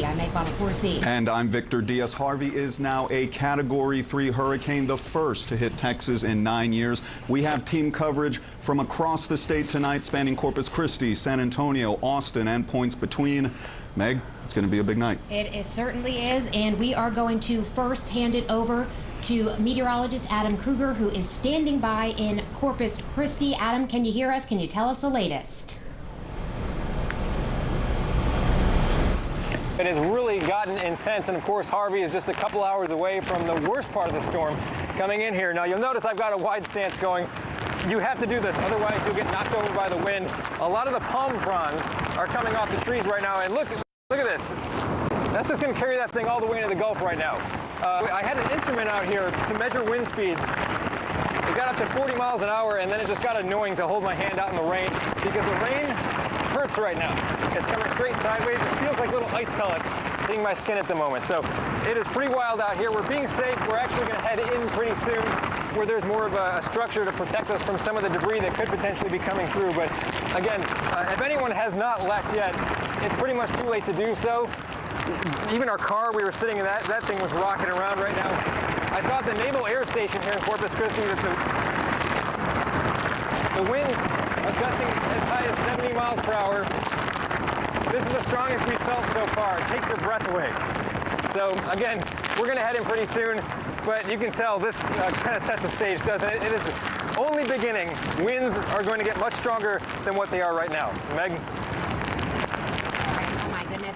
I'm Meg Bonaccorsi. And I'm Victor Diaz. Harvey is now a Category 3 hurricane, the first to hit Texas in 9 years. We have team coverage from across the state tonight, spanning Corpus Christi, San Antonio, Austin, and points between. Meg, it's going to be a big night. It certainly is, and we are going to first hand it over to meteorologist Adam Kruger, who is standing by in Corpus Christi. Adam, can you hear us? Can you tell us the latest? It has really gotten intense, and of course Harvey is just a couple hours away from the worst part of the storm coming in here. Now you'll notice I've got a wide stance going. You have to do this, otherwise you'll get knocked over by the wind. A lot of the palm fronds are coming off the trees right now, and look at this. That's just going to carry that thing all the way into the Gulf right now. I had an instrument out here to measure wind speeds. It got up to 40 miles an hour, and then it just got annoying to hold my hand out in the rain because the rain hurts right now. It's coming straight sideways. It feels like little ice pellets hitting my skin at the moment. So it is pretty wild out here. We're being safe. We're actually going to head in pretty soon where there's more of a structure to protect us from some of the debris that could potentially be coming through. But again, if anyone has not left yet, it's pretty much too late to do so. Even our car, we were sitting in that thing was rocking around right now. I saw at the Naval Air Station here in Corpus Christi that the wind is gusting as high as 70 miles per hour. This is the strongest we've felt so far. It takes your breath away. So again, we're going to head in pretty soon, but you can tell this kind of sets the stage, doesn't it? It is only beginning. Winds are going to get much stronger than what they are right now. Meg?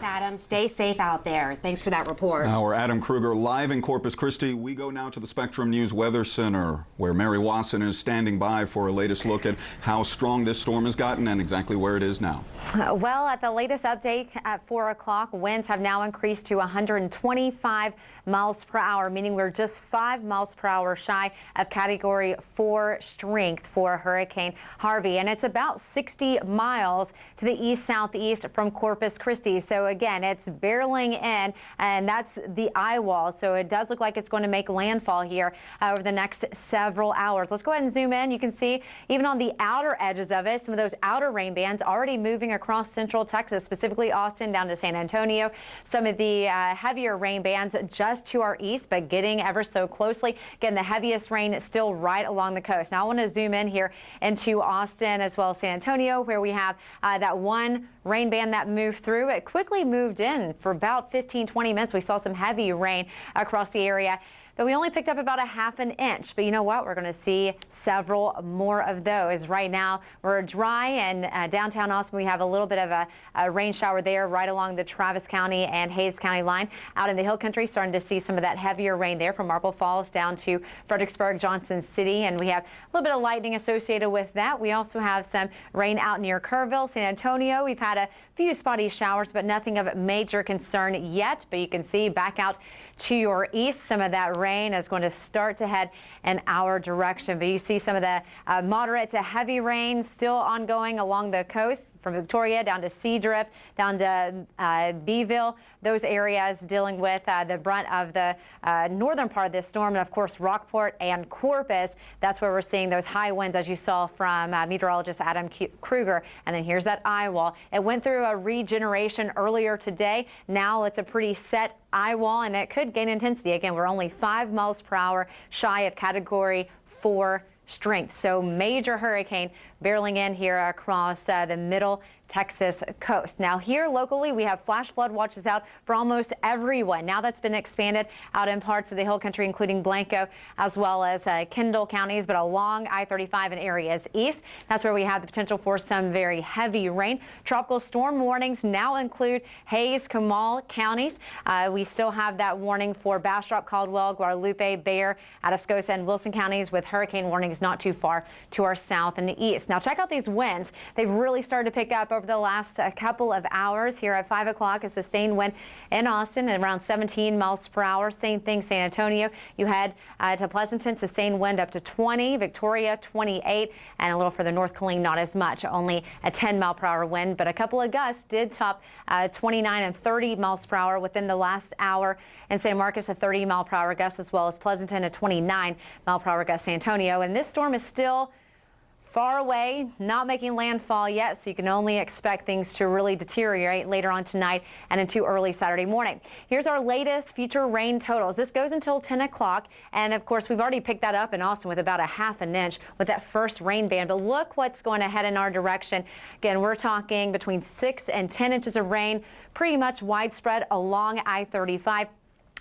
Adam, stay safe out there. Thanks for that report. Our Adam Kruger live in Corpus Christi. We go now to the Spectrum News Weather Center, where Mary Wasson is standing by for a latest look at how strong this storm has gotten and exactly where it is now. Well, at the latest update at 4 o'clock, winds have now increased to 125 miles per hour, meaning we're just 5 miles per hour shy of Category 4 strength for Hurricane Harvey. And it's about 60 miles to the east-southeast from Corpus Christi. So again, it's barreling in, and that's the eye wall. So it does look like it's going to make landfall here over the next several hours. Let's go ahead and zoom in. You can see even on the outer edges of it, some of those outer rain bands already moving across central Texas, specifically Austin down to San Antonio. Some of the heavier rain bands just to our east, but getting ever so closely. Again, the heaviest rain is still right along the coast. Now I want to zoom in here into Austin as well as San Antonio, where we have that one rain band that moved through. It quickly moved in for about 15-20 minutes. We saw some heavy rain across the area, but we only picked up about a ½ an inch. But you know what? We're going to see several more of those. Right now, we're dry, and downtown Austin, we have a little bit of a rain shower there right along the Travis County and Hayes County line. Out in the Hill Country, starting to see some of that heavier rain there from Marble Falls down to Fredericksburg, Johnson City, and we have a little bit of lightning associated with that. We also have some rain out near Kerrville, San Antonio. We've had a few spotty showers, but nothing of major concern yet. But you can see back out to your east, some of that rain is going to start to head in our direction. But you see some of the moderate to heavy rain still ongoing along the coast from Victoria down to Seadrift, down to Beeville. Those areas dealing with the brunt of the northern part of this storm, and of course Rockport and Corpus. That's where we're seeing those high winds, as you saw from meteorologist Adam Kruger. And then here's that eye wall. It went through a regeneration earlier today. Now it's a pretty set eye wall, and it could gain intensity. Again, we're only 5 miles per hour shy of Category 4 strength. So major hurricane barreling in here across the middle Texas coast. Now here locally, we have flash flood watches out for almost everyone. Now that's been expanded out in parts of the Hill Country, including Blanco as well as Kendall counties, but along I-35 and areas east. That's where we have the potential for some very heavy rain. Tropical storm warnings now include Hayes, Comal counties. We still have that warning for Bastrop, Caldwell, Guadalupe, Bexar, Atascosa, and Wilson counties, with hurricane warnings not too far to our south and east. Now check out these winds. They've really started to pick up over the last couple of hours. Here at 5 o'clock, a sustained wind in Austin at around 17 miles per hour. Same thing, San Antonio. You head to Pleasanton, sustained wind up to 20, Victoria 28, and a little further north, Killeen, not as much, only a 10 mile per hour wind, but a couple of gusts did top 29 and 30 miles per hour within the last hour. And San Marcos, a 30 mile per hour gust, as well as Pleasanton, a 29 mile per hour gust, San Antonio. And this storm is still far away, not making landfall yet, so you can only expect things to really deteriorate later on tonight and into early Saturday morning. Here's our latest future rain totals. This goes until 10 o'clock, and of course we've already picked that up in Austin with about a half an inch with that first rain band. But look what's going to head in our direction. Again, we're talking between 6 and 10 inches of rain, pretty much widespread along I-35.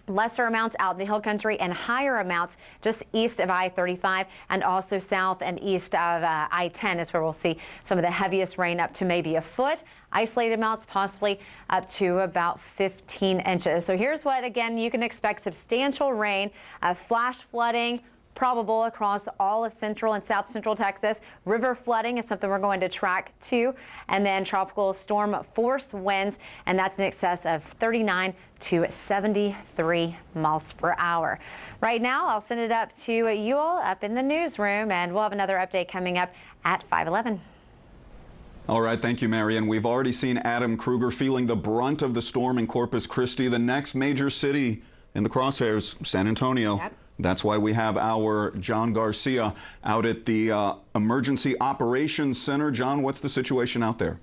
Lesser amounts out in the hill country and higher amounts just east of I-35 and also south and east of I-10 is where we'll see some of the heaviest rain, up to maybe a foot. Isolated amounts possibly up to about 15 inches. So here's what, again, you can expect: substantial rain, flash flooding, probable across all of central and south central Texas. River flooding is something we're going to track too. And then tropical storm force winds, and that's in excess of 39 to 73 miles per hour. Right now, I'll send it up to you all up in the newsroom, and we'll have another update coming up at 5:11. All right, thank you, Marian. We've already seen Adam Kruger feeling the brunt of the storm in Corpus Christi. The next major city in the crosshairs, San Antonio. Yep. That's why we have our John Garcia out at the Emergency Operations Center. John, what's the situation out there?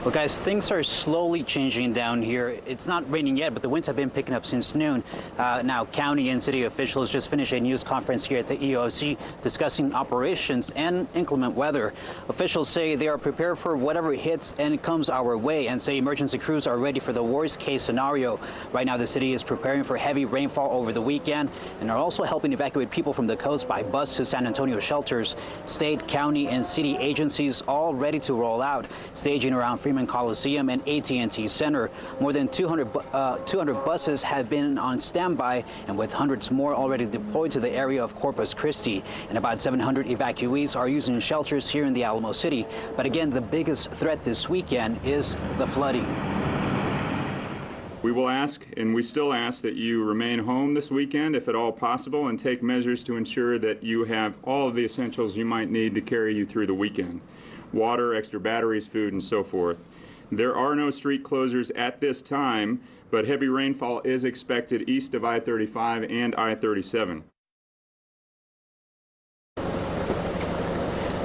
Well, guys, things are slowly changing down here. It's not raining yet, but the winds have been picking up since noon. Now, county and city officials just finished a news conference here at the EOC discussing operations and inclement weather. Officials say they are prepared for whatever hits and comes our way, and say emergency crews are ready for the worst case scenario. Right now, the city is preparing for heavy rainfall over the weekend and are also helping evacuate people from the coast by bus to San Antonio shelters. State, county, and city agencies all ready to roll out, staging around Freeman Coliseum and AT&T Center. More than 200 buses have been on standby, and with hundreds more already deployed to the area of Corpus Christi. And about 700 evacuees are using shelters here in the Alamo City. But again, the biggest threat this weekend is the flooding. We will ask, and we still ask, that you remain home this weekend if at all possible, and take measures to ensure that you have all of the essentials you might need to carry you through the weekend: water, extra batteries, food, and so forth. There are no street closures at this time, but heavy rainfall is expected east of I-35 and I-37.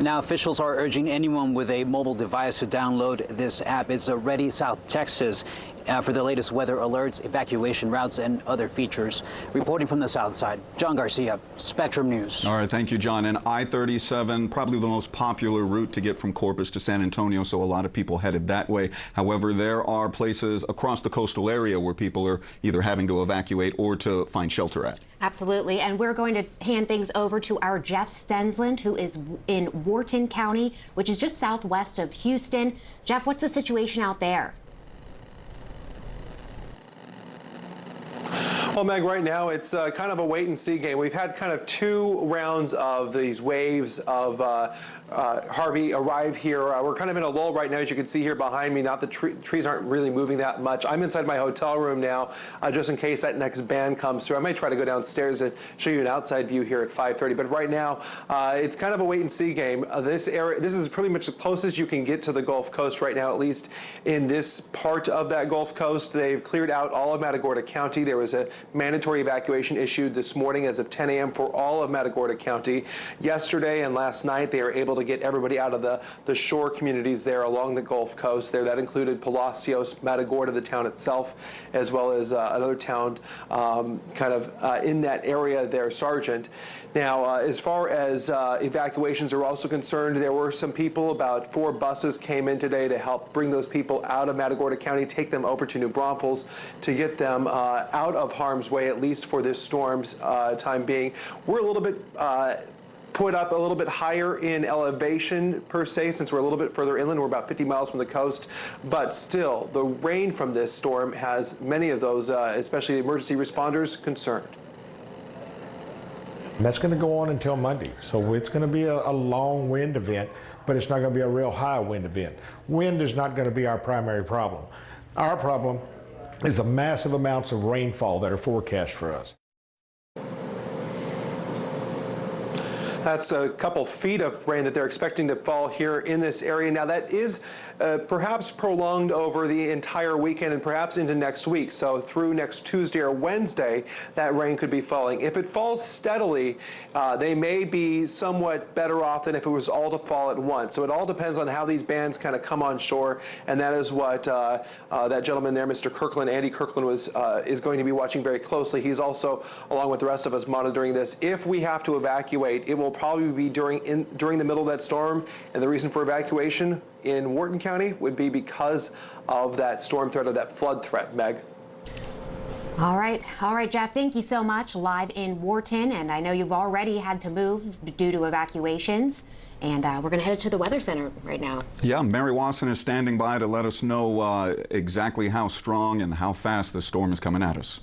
Now, officials are urging anyone with a mobile device to download this app. It's Ready South Texas for the latest weather alerts, evacuation routes, and other features. Reporting from the south side, John Garcia, Spectrum News. All right, thank you, John. And I-37, probably the most popular route to get from Corpus to San Antonio, so a lot of people headed that way. However, there are places across the coastal area where people are either having to evacuate or to find shelter at. Absolutely, and we're going to hand things over to our Jeff Stensland, who is in Wharton County, which is just southwest of Houston. Jeff, what's the situation out there? Well, Meg, right now it's kind of a wait-and-see game. We've had kind of 2 rounds of these waves of Harvey arrive here. We're kind of in a lull right now, as you can see here behind me. Not the trees aren't really moving that much. I'm inside my hotel room now, just in case that next band comes through. I might try to go downstairs and show you an outside view here at 5:30. But right now, it's kind of a wait-and-see game. This area, this is pretty much the closest you can get to the Gulf Coast right now, at least in this part of that Gulf Coast. They've cleared out all of Matagorda County. There was a mandatory evacuation issued this morning as of 10 a.m. for all of Matagorda County. Yesterday and last night, they were able to get everybody out of the shore communities there along the Gulf Coast there. That included Palacios, Matagorda, the town itself, as well as another town in that area there, Sargent. Now, as far as evacuations are also concerned, there were some people, about 4 buses came in today to help bring those people out of Matagorda County, take them over to New Braunfels to get them out of harm's way, at least for this storm's time being. We're a little bit put up a little bit higher in elevation per se, since we're a little bit further inland. We're about 50 miles from the coast, but still the rain from this storm has many of those, especially emergency responders, concerned. And that's going to go on until Monday, so it's going to be a long wind event, but it's not going to be a real high wind event. Wind is not going to be our primary problem. Our problem is the massive amounts of rainfall that are forecast for us. That's a couple feet of rain that they're expecting to fall here in this area. Now that is perhaps prolonged over the entire weekend and perhaps into next week. So through next Tuesday or Wednesday, that rain could be falling. If it falls steadily, they may be somewhat better off than if it was all to fall at once. So it all depends on how these bands kind of come on shore, and that is what that gentleman there, Mr. Kirkland, Andy Kirkland, is going to be watching very closely. He's also, along with the rest of us, monitoring this. If we have to evacuate, it will probably be during the middle of that storm, and the reason for evacuation in Wharton County would be because of that storm threat or that flood threat, Meg. All right, Jeff, thank you so much. Live in Wharton, and I know you've already had to move due to evacuations, and we're going to head to the Weather Center right now. Yeah, Mary Wasson is standing by to let us know exactly how strong and how fast the storm is coming at us.